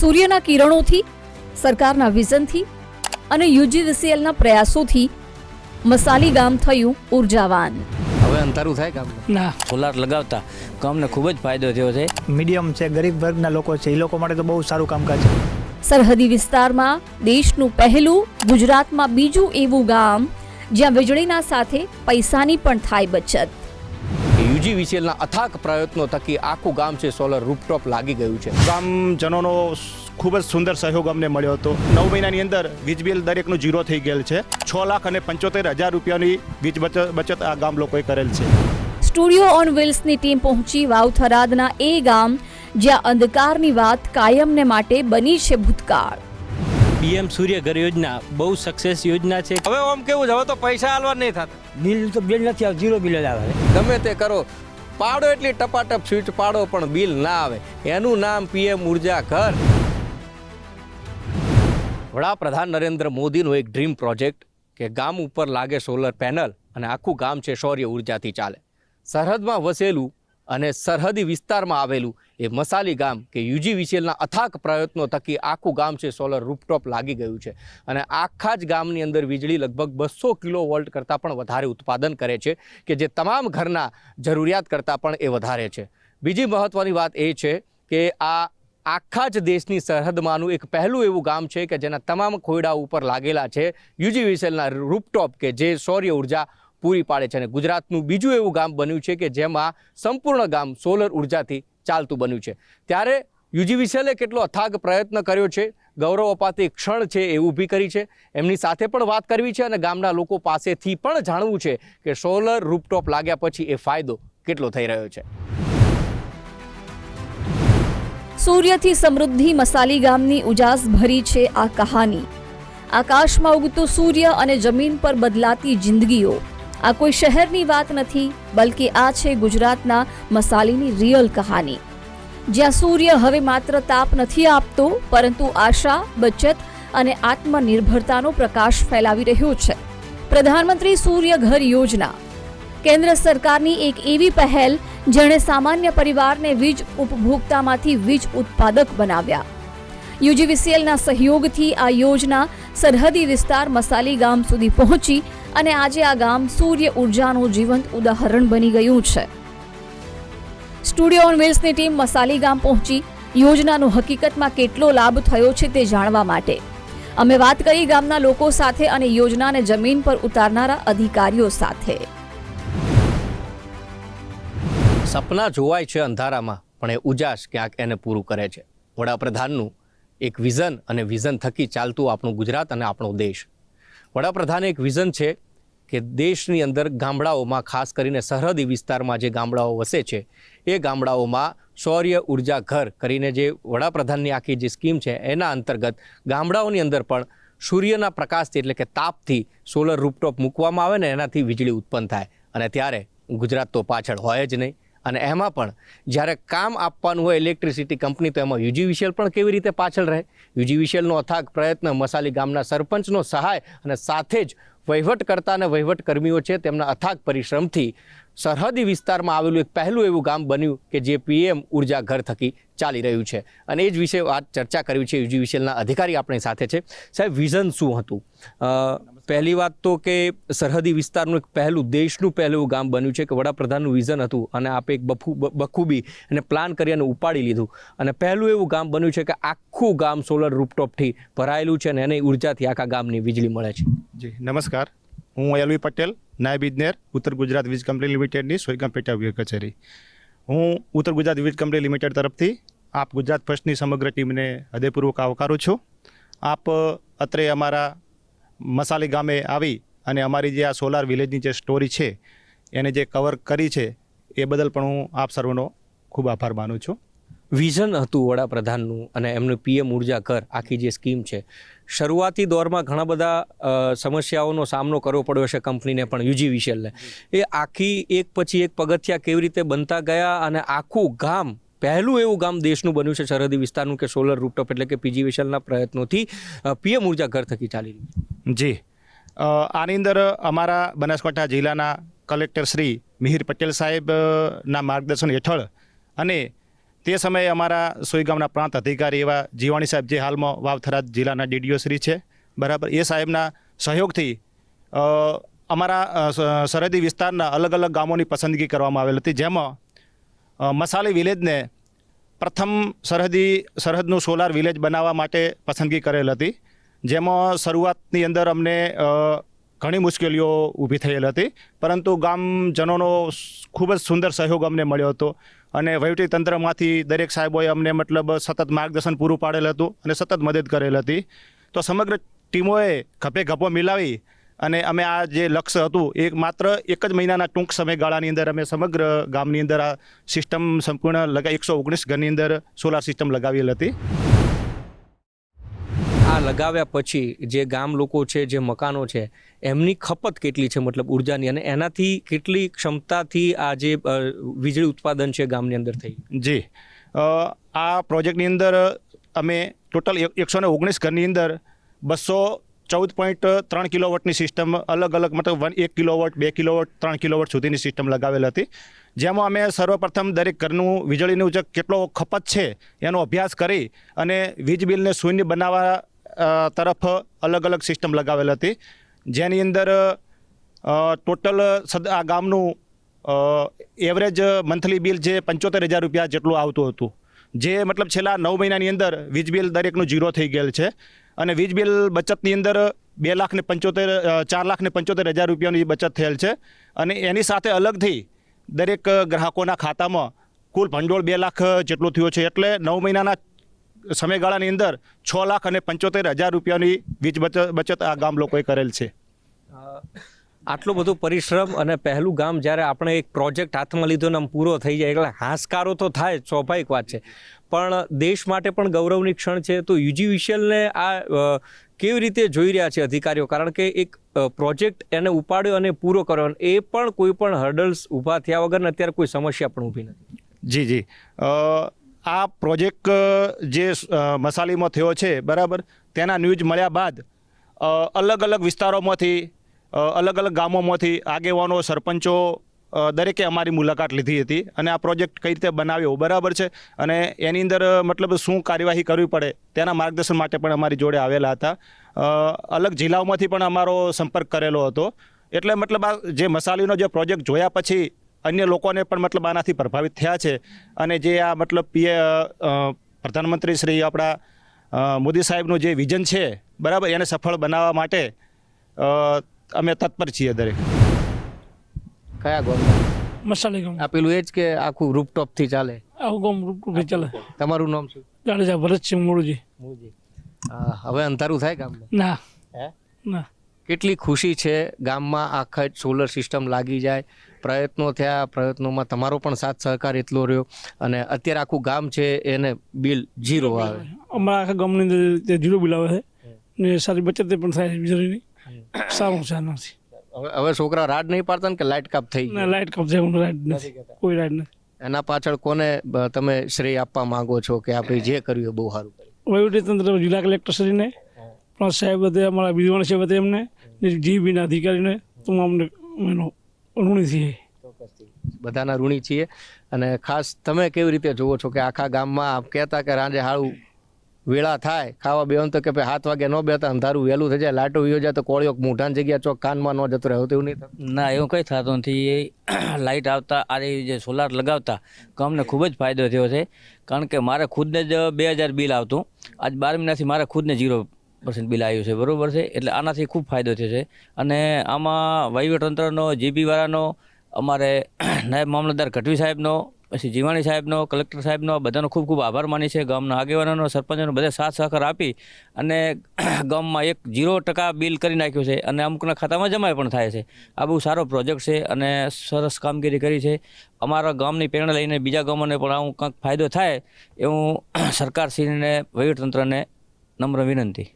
સૂર્યના કિરણોથી, સરકારના વિઝનથી અને યુજીવીસીએલના પ્રયાસોથી મસાલી ગામ થયું ઉર્જાવાન. હવે અંધારું થાય ગામ ના, સોલાર લગાવતા ગામને ખૂબ જ ફાયદો થયો છે. મીડિયમ છે, ગરીબ વર્ગના લોકો છે, એ લોકો માટે તો બહુ સારું કામકાજ છે. સરહદી વિસ્તારમાં દેશનું પહેલું, ગુજરાતમાં બીજું એવું ગામ જ્યાં વીજળીના સાથે પૈસાની પણ થાય બચત. યુજીવીસીએલના અથાક પ્રયત્નો થકી આખું ગામ છે સોલર રૂફટોપ લાગી ગયું છે. ગામજનોનો ખૂબ જ સુંદર સહયોગ અમને મળ્યો હતો. 9 મહિનાની અંદર વીજ બિલ દરેકનું 0 થઈ ગયેલ છે. 6,75,000 રૂપિયાની વીજ બચત આ ગામ લોકોએ કરેલ છે. સ્ટુડિયો ઓન વ્હીલ્સની ટીમ પહોંચી વાવથરાદના એ ગામ જ્યાં અંધકારની વાત કાયમને માટે બની છે ભૂતકાળ. પીએમ સૂર્ય ઘર યોજના બહુ સક્સેસ યોજના છે. હવે આમ કેવું છે, હવે તો પૈસા આલવા નહીં થતા. બિલ તો બિલ નથી આવે, 0 બિલ જ આવે. ગમે તે કરો, પાડો એટલી ટપાટપ સ્વિચ પાડો પણ બિલ ના આવે. એનું નામ પીએમ ઉર્જા ઘર. વડાપ્રધાન નરેન્દ્ર મોદીનો એક ડ્રીમ પ્રોજેક્ટ કે ગામ ઉપર લાગે સોલર પેનલ અને આખું ગામ છે સૌર ઉર્જાથી ચાલે. સરહદમાં વસેલું અને સરહદી વિસ્તારમાં આવેલું એ મસાલી ગામ કે યુજીવીસીએલના અથાક પ્રયત્નો થકી આખું ગામ છે સોલર રૂફટોપ લાગી ગયું છે અને આખા જ ગામની અંદર વીજળી લગભગ 200 કિલોવોલ્ટ કરતાં પણ વધારે ઉત્પાદન કરે છે કે જે તમામ ઘરના જરૂરિયાત કરતાં પણ એ વધારે છે. બીજી મહત્ત્વની વાત એ છે કે આ આખા જ દેશની સરહદમાંનું એક પહેલું એવું ગામ છે કે જેના તમામ ખોયડા ઉપર લાગેલા છે યુજીવીસીએલના રૂફટોપ કે જે સૌર ઉર્જા પૂરી પાડે છે. અને ગુજરાતનું બીજું એવું ગામ બન્યું છે કે જેમાં સંપૂર્ણ ગામ સોલર ઉર્જાથી ચાલતું બન્યું છે. ત્યારે યુજીવીસીએલે કેટલો અથાગ પ્રયત્ન કર્યો છે, ગૌરવ અપાતી ક્ષણ છે એ ઊભી કરી છે. એમની સાથે પણ વાત કરવી છે અને ગામના લોકો પાસેથી પણ જાણવું છે કે સોલર રૂફટોપ લાગ્યા પછી એ ફાયદો કેટલો થઈ રહ્યો છે. સૂર્યથી સમૃદ્ધિ મસાલી ગામની ઉજાસ ભરી છે આ કહાની. આકાશમાં ઉગતું સૂર્ય અને જમીન પર બદલાતી જિંદગીઓ. આ કોઈ શહેરની વાત નથી, બલકે આ છે ગુજરાતના મસાલીની રિયલ કહાની, જ્યાં સૂર્ય હવે માત્ર તાપ નથી આપતો પરંતુ આશા, બચત અને આત્મનિર્ભરતાનો પ્રકાશ ફેલાવી રહ્યો છે. પ્રધાનમંત્રી સૂર્ય ઘર યોજના કેન્દ્ર સરકારની એક એવી પહેલ જેણે સામાન્ય પરિવારને વીજ ઉપભોક્તામાંથી વીજ ઉત્પાદક બનાવ્યા. યુજીવીસીએલના સહયોગથી આ યોજના સરહદી વિસ્તાર મસાલી ગામ સુધી પહોંચી અને આજે આ ગામ સૂર્ય ઉર્જાનું જીવંત ઉદાહરણ બની ગયું છે. સ્ટુડિયો ઓન વ્હીલ્સની ટીમ મસાલી ગામ પહોંચી યોજનાનો હકીકતમાં કેટલો લાભ થયો છે તે જાણવા માટે. અમે વાત કરી ગામના લોકો સાથે અને યોજનાને જમીન પર ઉતારનારા અધિકારીઓ સાથે. સપના જોવાય છે અંધારામાં, પણ એ ઉજાસ ક્યાંક એને પૂરું કરે છે. વડાપ્રધાનનું એક વિઝન અને વિઝન થકી ચાલતું આપણું ગુજરાત અને આપણો દેશ. વડાપ્રધાને એક વિઝન છે કે દેશની અંદર ગામડાઓમાં, ખાસ કરીને સરહદી વિસ્તારમાં જે ગામડાઓ વસે છે એ ગામડાઓમાં સૌર ઉર્જા ઘર કરીને જે વડાપ્રધાનની આખી જે સ્કીમ છે એના અંતર્ગત ગામડાઓની અંદર પણ સૂર્યના પ્રકાશથી એટલે કે તાપથી સોલર રૂફટોપ મૂકવામાં આવે ને એનાથી વીજળી ઉત્પન્ન થાય. અને ત્યારે ગુજરાત તો પાછળ હોય જ નહીં. અને એમાં પણ જ્યારે કામ આપવાનું હોય ઇલેક્ટ્રિસિટી કંપની, તો એમાં યુજીવીસીએલ પણ કેવી રીતે પાછળ રહે. યુજીવીસીએલનો અથાગ પ્રયત્ન, મસાલી ગામના સરપંચનો સહાય અને સાથે જ વહીવટકર્તા અને વહીવટકર્મીઓ છે તેમના અથાગ પરિશ્રમથી સરહદી વિસ્તારમાં આવેલું એક પહેલું એવું ગામ બન્યું કે જે પીએમ ઉર્જા ઘર થકી ચાલી રહ્યું છે. અને એ જ વિશે વાત ચર્ચા કરવી છે. યુજીવીસીએલના અધિકારી આપણી સાથે છે. સાહેબ, વિઝન શું હતું? પહેલી વાત તો કે સરહદી વિસ્તારનું એક પહેલું, દેશનું પહેલું ગામ બન્યું છે કે વડાપ્રધાનનું વિઝન હતું અને આપે એક બખૂબી અને પ્લાન કરી અને ઉપાડી લીધું અને પહેલું એવું ગામ બન્યું છે કે આખું ગામ સોલર રૂફટોપથી ભરાયેલું છે અને એની ઉર્જાથી આખા ગામની વીજળી મળે છે. જી નમસ્કાર, હું એલવી પટેલ, નાયબ ઇજનેર, ઉત્તર ગુજરાત વીજ કંપની લિમિટેડની સોયગામ પેટા વિભાગ કચેરી. હું ઉત્તર ગુજરાત વીજ કંપની લિમિટેડ તરફથી આપ ગુજરાત ફર્સ્ટની સમગ્ર ટીમને હૃદયપૂર્વક આવકારું છું. આપ અત્રે અમારા મસાલી ગામે આવી અને અમારી જે આ સોલાર વિલેજની જે સ્ટોરી છે એને જે કવર કરી છે એ બદલ પણ હું આપ સર્વનો ખૂબ આભાર માનું છું. વિઝન હતું વડાપ્રધાનનું અને એમનું પીએમ ઉર્જા ઘર આખી જે સ્કીમ છે, શરૂઆતી દોરમાં ઘણા બધા સમસ્યાઓનો સામનો કરવો પડ્યો છે કંપનીને પણ, યુજીવીસીએલને. એ આખી એક પછી એક પગથિયા કેવી રીતે બનતા ગયા અને આખું ગામ, પહેલું એવું ગામ દેશનું બન્યું છે સરહદી વિસ્તારનું કે સોલર રૂફટોપ એટલે કે પીજીવીસીએલના પ્રયત્નોથી પીએમ ઉર્જા ઘર થકી ચાલી રહ્યું. જી, આની અંદર અમારા બનાસકાંઠા જિલ્લાના કલેક્ટર શ્રી મિહિર પટેલ સાહેબના માર્ગદર્શન હેઠળ અને તે સમયે અમારા સોઈ ગામના પ્રાંત અધિકારી એવા જીવાણી સાહેબ જે હાલમાં વાવથરા જિલ્લાના DDO શ્રી છે, બરાબર, એ સાહેબના સહયોગથી અમારા સરહદી વિસ્તારના અલગ અલગ ગામોની પસંદગી કરવામાં આવેલ હતી, જેમાં મસાલી વિલેજને પ્રથમ સરહદનું સોલાર વિલેજ બનાવવા માટે પસંદગી કરેલ હતી, જેમાં શરૂઆતની અંદર અમને ઘણી મુશ્કેલીઓ ઊભી થયેલ હતી, પરંતુ ગામજનોનો ખૂબ જ સુંદર સહયોગ અમને મળ્યો હતો અને વહીવટીતંત્રમાંથી દરેક સાહેબોએ અમને મતલબ સતત માર્ગદર્શન પૂરું પાડેલ હતું અને સતત મદદ કરેલ હતી. તો સમગ્ર ટીમોએ ખભે ખભો મિલાવી અને અમે આ જે લક્ષ્ય હતું એ માત્ર એક જ મહિનાના ટૂંક સમયગાળાની અંદર અમે સમગ્ર ગામની અંદર આ સિસ્ટમ સંપૂર્ણ 119 ઘરની અંદર સોલાર સિસ્ટમ લગાવેલ હતી. આ લગાવ્યા પછી જે ગામ લોકો છે, જે મકાનો છે, એમની ખપત કેટલી છે મતલબ ઉર્જાની, અને એનાથી કેટલી ક્ષમતાથી આ જે વીજળી ઉત્પાદન છે ગામની અંદર થઈ? જી, આ પ્રોજેક્ટની અંદર અમે ટોટલ 119 ઘરની અંદર 214.3 કિલોવોટની સિસ્ટમ અલગ અલગ મતલબ 1 કિલોવોટ, 2 કિલોવોટ, 3 કિલોવોટ સુધીની સિસ્ટમ લગાવેલ હતી, જેમાં અમે સર્વપ્રથમ દરેક ઘરનું વીજળીનું જે કેટલો ખપત છે એનો અભ્યાસ કરી અને વીજ બિલને શૂન્ય બનાવવા તરફ અલગ અલગ સિસ્ટમ લગાવેલ હતી, જેની અંદર ટોટલ આ ગામનું એવરેજ મંથલી બિલ જે 75,000 રૂપિયા જેટલું આવતું હતું, જે મતલબ છેલ્લા 9 મહિનાની અંદર વીજ બિલ દરેકનું 0 થઈ ગયેલ છે અને વીજ બિલ બચતની અંદર 4,75,000 રૂપિયાની બચત થયેલ છે અને એની સાથે અલગથી દરેક ગ્રાહકોના ખાતામાં કુલ ભંડોળ 2 લાખ જેટલું થયું છે, એટલે 9 મહિનાના સમયગાળાની અંદર 6,75,000 રૂપિયાની વીજ બચત આ ગામ લોકોએ કરેલ છે. આટલો બધો પરિશ્રમ અને પહેલું ગામ જ્યારે આપણે એક પ્રોજેક્ટ હાથમાં લીધો ને આમ પૂરો થઈ જાય એટલે હાશકારો તો થાય, સ્વાભાવિક વાત છે, પણ દેશ માટે પણ ગૌરવની ક્ષણ છે. તો UGVCLને આ કેવી રીતે જોઈ રહ્યા છે અધિકારીઓ? કારણ કે એક પ્રોજેક્ટ એને ઉપાડ્યો અને પૂરો કર્યો, એ પણ કોઈ પણ હર્ડલ્સ ઊભા થયા વગર ને અત્યારે કોઈ સમસ્યા પણ ઊભી નથી. જી, આ પ્રોજેક્ટ જે મસાલીમાં થયો છે, બરાબર, તેના ન્યૂઝ મળ્યા બાદ અલગ અલગ વિસ્તારોમાંથી અલગ અલગ ગામોમાંથી આગેવાનો, સરપંચો દરેકે અમારી મુલાકાત લીધી હતી અને આ પ્રોજેક્ટ કઈ રીતે બનાવ્યો, બરાબર છે, અને એની અંદર મતલબ શું કાર્યવાહી કરવી પડે તેના માર્ગદર્શન માટે પણ અમારી જોડે આવેલા હતા. અલગ જિલ્લાઓમાંથી પણ અમારો સંપર્ક કરેલો હતો, એટલે મતલબ આ જે મસાલીનો જે પ્રોજેક્ટ જોયા પછી અન્ય લોકોને પણ મતલબ આનાથી પ્રભાવિત થયા છે અને જે આ મતલબ પ્રધાનમંત્રી શ્રી આપણા મોદી સાહેબનું જે વિઝન છે, બરાબર, એને સફળ બનાવવા માટે અમે તત્પર છીએ દરેક. કયા ગામ? મસાલી ગામ. આપેલું એ જ કે આખું રૂપટોપથી ચાલે? આખું ગામ રૂપટોપથી ચાલે. તમારું નામ શું? જાડેજા ભરતસિંહ મૂળજી. હવે અંધારું થાય ગામમાં? ના, ના. કેટલી ખુશી છે ગામમાં આખા સોલર સિસ્ટમ લાગી જાય, પ્રયત્નો થયા, પ્રયત્નોમાં તમારો પણ સાથ સહકાર એટલો રહ્યો અને અત્યારે આખું ગામ છે એને બિલ 0 આવે. અમારા આખા ગામની અંદર 0 બિલ આવે છે ને સારી બચત પણ થાય છે વીજળીની. સારું છે આનાથી. હવે છોકરા રાડ નહીં પાડતા ને કે લાઇટ કાપ થઈ ના, લાઇટ કાપ જાય, રાઈડ નથી, કોઈ રાઈડ નથી. એના પાછળ કોને તમે શ્રેય આપવા માંગો છો કે આપણે જે કર્યું એ બહુ સારું કર્યું? વહીવટીતંત્ર, જિલ્લા કલેક્ટરશ્રીને, પણ સાહેબ બધે અમારા વિદ્વાન સાહેબ બધે એમને, જીબીના અધિકારીને તમામને ઋણી છીએ. બધાના ઋણી છીએ. અને ખાસ તમે કેવી રીતે જુઓ છો કે આખા ગામમાં આપ કહેતા કે રાંજે હાળું વેળા થાય ખાવા બેવાનું તો કે ભાઈ 7 વાગે ન બેતા, અંધારું વહેલું થઈ જાય, લાઇટો વિયો જાય તો કોળિયો મોઢાની જગ્યા ચોક કાનમાં ન જતો રહે, એવું નહીં થતું? ના, એવું કંઈ થતું નથી. એ લાઇટ આવતા આ જે સોલાર લગાવતા ગામને ખૂબ જ ફાયદો થયો છે, કારણ કે મારે ખુદને જ 2,000 બિલ આવતું, આજ 12 મહિનાથી મારે ખુદને 0% બિલ આવ્યું છે, બરાબર છે, એટલે આનાથી ખૂબ ફાયદો થયો છે. અને આમાં વહીવટતંત્રનો, જીબીવાળાનો, અમારે નાયબ મામલતદાર ગઢવી સાહેબનો, પછી જીવાણી સાહેબનો, કલેક્ટર સાહેબનો, બધાનો ખૂબ ખૂબ આભાર માની છે. ગામના આગેવાનોનો, સરપંચોનો બધા સાથ સહકાર આપી અને ગામમાં 0% બિલ કરી નાખ્યું છે અને અમુકના ખાતામાં જમા પણ થાય છે. આ બહુ સારો પ્રોજેક્ટ છે અને સરસ કામગીરી કરી છે. અમારા ગામની પ્રેરણા લઈને બીજા ગામોને પણ આવું કંઈક ફાયદો થાય એવું સરકારશ્રીને, વહીવટતંત્રને નમ્ર વિનંતી.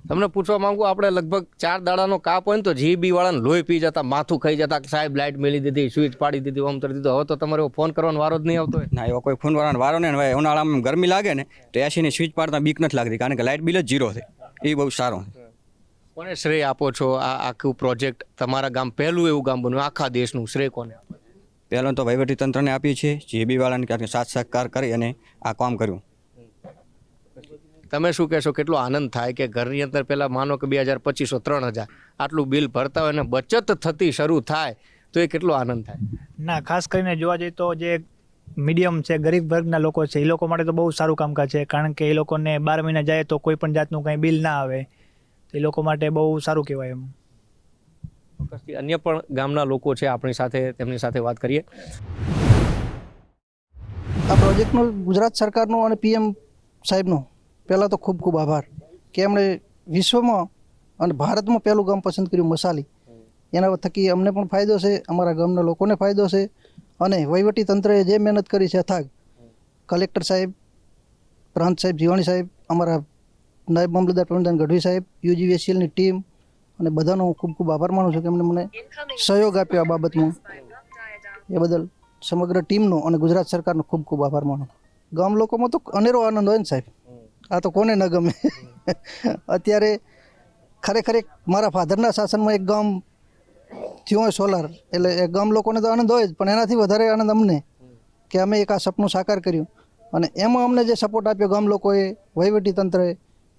તમને પૂછવા માંગુ, આપણે લગભગ 4 દાડાનો કાપ હોય ને તો જીબી વાળાને લોહી પી જતા, માથું ખાઈ જતા, સાહેબ લાઇટ મેળી દીધી, સ્વિચ પાડી દીધી, ઓમ કરી દીધું. હવે તો તમારે ફોન કરવાનો વારો જ નહીં આવતો હોય? ના, એવો કોઈ ફોન કરવાનો વારો નહીં. હવે ઉનાળામાં ગરમી લાગે ને તો એસીની સ્વિચ પાડતા બીક નથી લાગતી, કારણ કે લાઇટ બિલ જ 0 છે. એ બહુ સારું છે. કોને શ્રેય આપો છો આ આખું પ્રોજેક્ટ? તમારા ગામ પહેલું એવું ગામ બન્યું આખા દેશનું, શ્રેય કોને આપો? પહેલાં તો વહીવટીતંત્રને આપીએ છીએ, જીબી વાળાને કારણ કે સાથ સહકાર કરી અને આ કામ કર્યું. તમે શું કહેશો, કેટલો આનંદ થાય કે ઘરની અંદર પહેલાં માનો કે 2000, 2500, 3000 આટલું બિલ ભરતા હોય અને બચત થતી શરૂ થાય તો એ કેટલો આનંદ થાય? ના, ખાસ કરીને જોવા જઈએ તો જે મીડિયમ છે, ગરીબ વર્ગના લોકો છે, એ લોકો માટે તો બહુ સારું કામકાજ છે. કારણ કે એ લોકોને 12 મહિના જાય તો કોઈ પણ જાતનું કંઈ બિલ ના આવે. તો એ લોકો માટે બહુ સારું કહેવાય એમ. ચોક્કસથી અન્ય પણ ગામના લોકો છે આપણી સાથે, તેમની સાથે વાત કરીએ. આ પ્રોજેક્ટનો ગુજરાત સરકારનો અને પીએમ સાહેબનો પહેલાં તો ખૂબ ખૂબ આભાર કે એમણે વિશ્વમાં અને ભારતમાં પહેલું ગામ પસંદ કર્યું મસાલી. એના થકી અમને પણ ફાયદો છે, અમારા ગામના લોકોને ફાયદો છે અને વહીવટી તંત્રએ જે મહેનત કરી છે અથાગ, કલેક્ટર સાહેબ, પ્રાંત સાહેબ, જીવાણી સાહેબ, અમારા નાયબ મામલતદાર પ્રવીણદાન ગઢવી સાહેબ, યુજીવીએસસીએલની ટીમ અને બધાનો હું ખૂબ ખૂબ આભાર માનું છું કે એમણે મને સહયોગ આપ્યો આ બાબતમાં. એ બદલ સમગ્ર ટીમનો અને ગુજરાત સરકારનો ખૂબ ખૂબ આભાર માનું. ગામ લોકોમાં તો અનેરો આનંદ હોય ને સાહેબ, આ તો કોને ન ગમે. અત્યારે ખરેખર મારા ફાધરના શાસનમાં એક ગામ થયું હોય સોલાર, એટલે એ ગામ લોકોને તો આનંદ હોય જ, પણ એનાથી વધારે આનંદ અમને કે અમે એક આ સપનું સાકાર કર્યું અને એમાં અમને જે સપોર્ટ આપ્યો ગામ લોકોએ, વહીવટી તંત્રએ,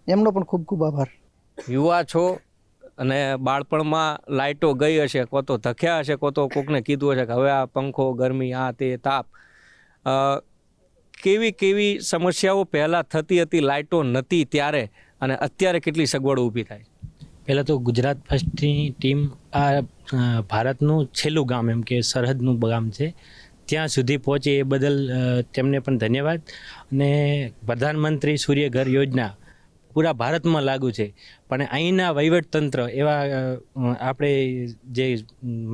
એમનો પણ ખૂબ ખૂબ આભાર. યુવા છો અને બાળપણમાં લાઇટો ગઈ હશે, કો તો ધખ્યા હશે, કો તો કોકને કીધું હશે કે હવે આ પંખો, ગરમી, આ તે તાપ, કેવી કેવી સમસ્યાઓ પહેલાં થતી હતી, લાઇટો નહોતી ત્યારે, અને અત્યારે કેટલી સગવડો ઊભી થાય? પહેલાં તો ગુજરાત ફર્સ્ટની ટીમ આ ભારતનું છેલ્લું ગામ એમ કે સરહદનું ગામ છે ત્યાં સુધી પહોંચે એ બદલ તેમને પણ ધન્યવાદ. અને પ્રધાનમંત્રી સૂર્ય ઘર યોજના પૂરા ભારતમાં લાગુ છે, પણ અહીંના વહીવટતંત્ર એવા આપણે જે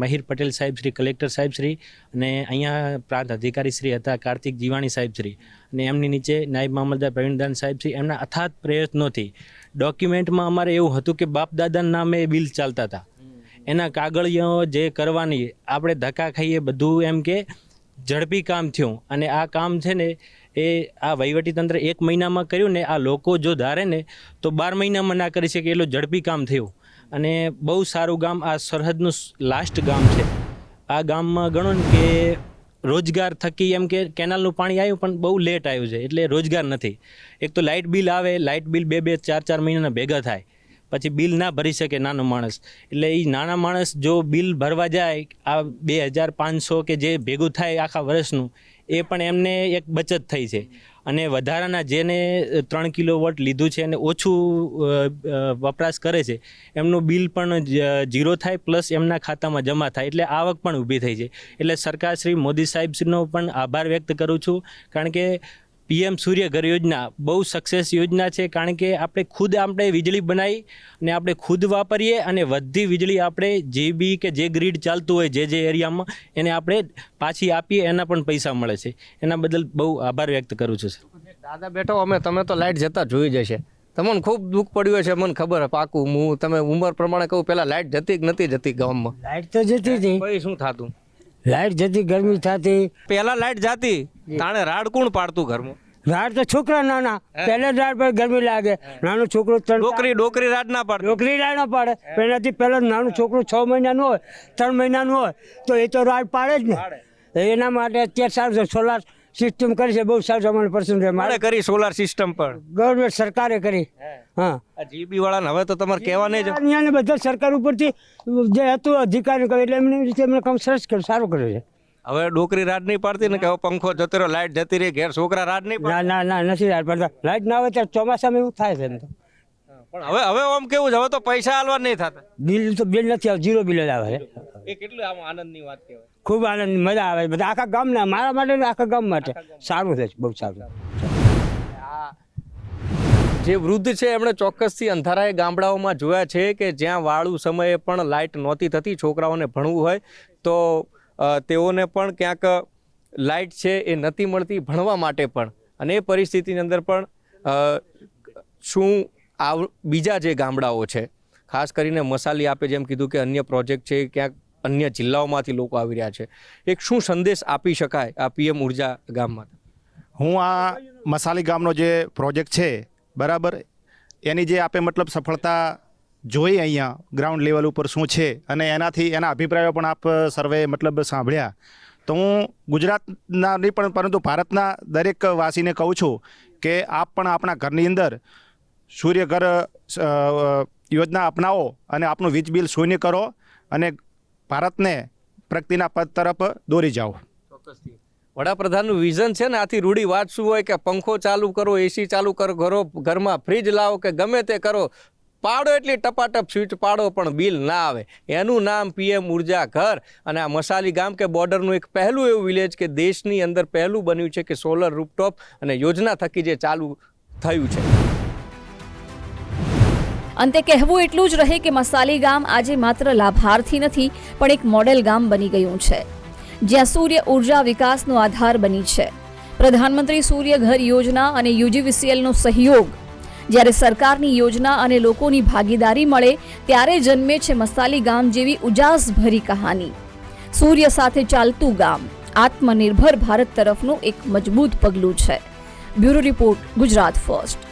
મહિર પટેલ સાહેબ શ્રી, કલેક્ટર સાહેબ શ્રી અને અહીંયા પ્રાંત અધિકારી શ્રી હતા કાર્તિક જીવાણી સાહેબ શ્રી, અને એમની નીચે નાયબ મામલતદાર પ્રવીણદાન સાહેબ શ્રી, એમના અથાત પ્રયત્નોથી ડોક્યુમેન્ટમાં અમારે એવું હતું કે બાપ દાદાના નામે બિલ ચાલતા હતા, એના કાગળિયો જે કરવાની આપણે ધક્કા ખાઈએ બધું એમ કે ઝડપી કામ થયું. અને આ કામ છે ને એ આ વહીવટીતંત્ર 1 મહિનામાં કર્યું ને, આ લોકો જો ધારે ને તો 12 મહિનામાં ના કરી શકે એટલું ઝડપી કામ થયું. અને બહુ સારું ગામ, આ સરહદનું લાસ્ટ ગામ છે. આ ગામમાં ગણો ને કે રોજગાર થકી એમ કે કેનાલનું પાણી આવ્યું પણ બહુ લેટ આવ્યું છે, એટલે રોજગાર નથી. એક તો લાઇટ બિલ આવે, લાઇટ બિલ 2-2, 4-4 મહિનાના ભેગા થાય, પછી બિલ ના ભરી શકે નાનો માણસ. એટલે એ નાના માણસ જો બિલ ભરવા જાય, આ 2500 કે જે ભેગું થાય આખા વર્ષનું, એ પણ એમને એક બચત થઈ છે. અને વધારાના જેને 3 કિલોવોટ લીધું છે અને ઓછું વપરાશ કરે છે, એમનું બિલ પણ 0 થાય, પ્લસ એમના ખાતામાં જમા થાય, એટલે આવક પણ ઊભી થઈ છે. એટલે સરકાર શ્રી મોદી સાહેબશ્રીનો પણ આભાર વ્યક્ત કરું છું, કારણ કે પીએમ સૂર્ય ઘર યોજના બહુ સક્સેસ યોજના છે. કારણ કે આપણે વીજળી બનાવી અને આપણે ખુદ વાપરીએ અને વધતી વીજળી આપણે જે બી કે જે ગ્રીડ ચાલતું હોય જે એરિયામાં એને આપણે પાછી આપીએ, એના પણ પૈસા મળે છે. એના બદલ બહુ આભાર વ્યક્ત કરું છું. દાદા બેઠો, તમે તો લાઇટ જતા જોઈ જશે, તમને ખૂબ દુઃખ પડ્યું છે, મને ખબર છે પાકું. હું તમે ઉંમર પ્રમાણે કહું, પહેલાં લાઇટ જતી કે નથી જતી ગામમાં? લાઇટ તો જતી હતી. પછી શું થતું? લાઇટ જતી, ગરમી થતી. પહેલાં લાઇટ જાતી, તાણે રાડ કોણ પાડતું ઘરમાં? રાડ તો છોકરા નાના, પહેલા રાડ પર ગરમી લાગે. નાનો છોકરો ડોકરી રાડ ના પાડે, ડોકરી રાડ ના પાડે. પહેલાથી પહેલા નાનું છોકરું 6 મહિનાનું હોય, 3 મહિનાનું હોય તો એ તો રાડ પાડે જ ને. એના માટે અત્યારે સારું છે, સોલાર સિસ્ટમ કરી છે, બહુ સારું અમારે પસંદ છે. મારે કરી સોલાર સિસ્ટમ પણ ગવર્મેન્ટ સરકારે કરી. હા, જીબી વાળાને હવે તો તમારે કહેવા નહીં જ. અહીંયા બધા સરકાર ઉપરથી જે હતું અધિકારી કરે, એટલે એમની રીતે એમને કામ સરસ કર્યું, સારું કર્યું છે. હવે ડોકરી રાડ નહીં પાડતી ને કે હવે પંખો જતો રહ્યો, લાઇટ જતી રહી, ઘેર છોકરા રાડ નહીં પાડે? ના નથી રાડ પાડતા. લાઇટ ના હોય ત્યારે ચોમાસામાં એવું થાય છે એમ તો. પણ હવે આમ કેવું છે, હવે તો પૈસા આલવા નહીં થતા. બિલ નથી આવે, 0 બિલ જ આવે છે. એ કેટલું આમ આનંદની વાત કહેવાય. ખૂબ આનંદ, મજા આવે. બધા આખા ગામના, મારા માટે આખા ગામ માટે સારું છે, બહુ સારું. જે વૃદ્ધ છે એમણે ચોક્કસથી અંધારાએ ગામડાઓમાં જોયા છે કે જ્યાં વાળું સમયે પણ લાઇટ નહોતી થતી, છોકરાઓને ભણવું હોય તો તેઓને પણ ક્યાંક લાઇટ છે એ નથી મળતી ભણવા માટે પણ. અને એ પરિસ્થિતિની અંદર પણ શું બીજા જે ગામડાઓ છે, ખાસ કરીને મસાલી આપે જેમ કીધું કે અન્ય પ્રોજેક્ટ છે, ક્યાંક અન્ય જિલ્લાઓમાંથી લોકો આવી રહ્યા છે, એક શું સંદેશ આપી શકાય આ પીએમ ઉર્જા ગામમાં? હું આ મસાલી ગામનો જે પ્રોજેક્ટ છે બરાબર, એની જે આપે મતલબ સફળતા જોઈ અહીંયા ગ્રાઉન્ડ લેવલ ઉપર શું છે અને એના અભિપ્રાયો પણ આપ સર્વે મતલબ સાંભળ્યા, તો હું ગુજરાતના નહીં પણ પરંતુ ભારતના દરેક વાસીને કહું છું કે આપ પણ આપણા ઘરની અંદર સૂર્ય ઘર યોજના અપનાવો અને આપનું વીજ બિલ શૂન્ય કરો અને ભારતને પ્રગતિના પદ તરફ દોરી જાઓ. વડાપ્રધાનનું વિઝન છે ને, આથી રૂઢી વાત શું હોય કે પંખો ચાલુ કરો, એસી ચાલુ કરો, ઘરમાં ફ્રીજ લાવો કે ગમે તે કરો, પાડો એટલી ટપાટપ સ્વિચ પાડો પણ બિલ ના આવે. એનું નામ PM ઉર્જા ઘર. અને આ મસાલી ગામ કે બોર્ડરનું એક પહેલું એવું વિલેજ કે દેશની અંદર પહેલું બન્યું છે કે સોલર રૂફટોપ અને યોજના થકી જે ચાલુ થયું છે. અંતે કહેવું એટલું જ રહે કે મસાલી ગામ આજે માત્ર લાભાર્થી નથી પણ એક મોડેલ ગામ બની ગયું છે, જ્યાં સૂર્ય ઉર્જા વિકાસનો આધાર બની છે. પ્રધાનમંત્રી સૂર્ય ઘર યોજના અને UGVCLનો સહયોગ, જ્યારે સરકારની યોજના અને લોકોની ભાગીદારી મળે ત્યારે જન્મે છે મસાલી ગામ જેવી ઉજાસભરી કહાની. સૂર્ય સાથે ચાલતું ગામ આત્મનિર્ભર ભારત તરફનું એક મજબૂત પગલું છે. Bureau report, Gujarat first.